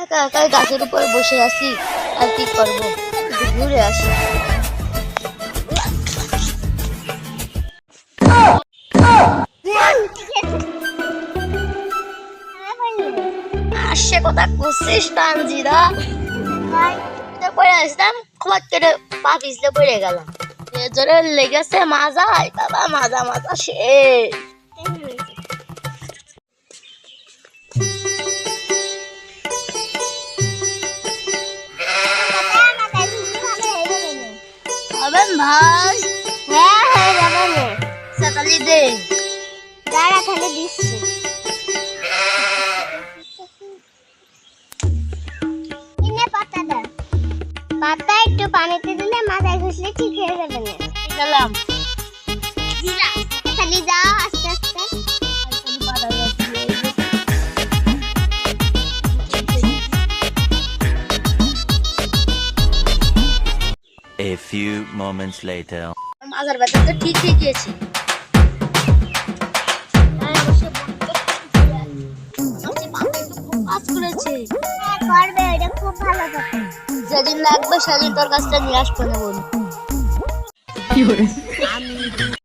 একা একাই গাছের উপর বসে আছি, আর কি করব, একটু ঘুরে আসি। আসছে কথা করছিস টানজিরা, পড়ে আসলাম, খবর কেটে পা পিছলে পড়ে গেলাম। জোরে লেগেছে মাজায়, বাবা মাজা মাজা শেষ। হবেন ভাই? হ্যাঁ হয়ে যাবে না। সাতালি দে। দাঁড়া খালি দিচ্ছি। কিনে পাতা দাও। পাতা একটু পানিতে দিলে মাথায় ঘষলে ঠিক হয়ে যাবে না। গেলাম। খালি যাও আস্তে আস্তে। A few moments later. মাজার ব্যথা তো ঠিক হয়ে গিয়েছে। হ্যাঁ, করবে, ওটা খুব ভালো কথা। যেদিন লাগবে সেদিন তোর কাছটা নিয়ে আসবো না বলুন।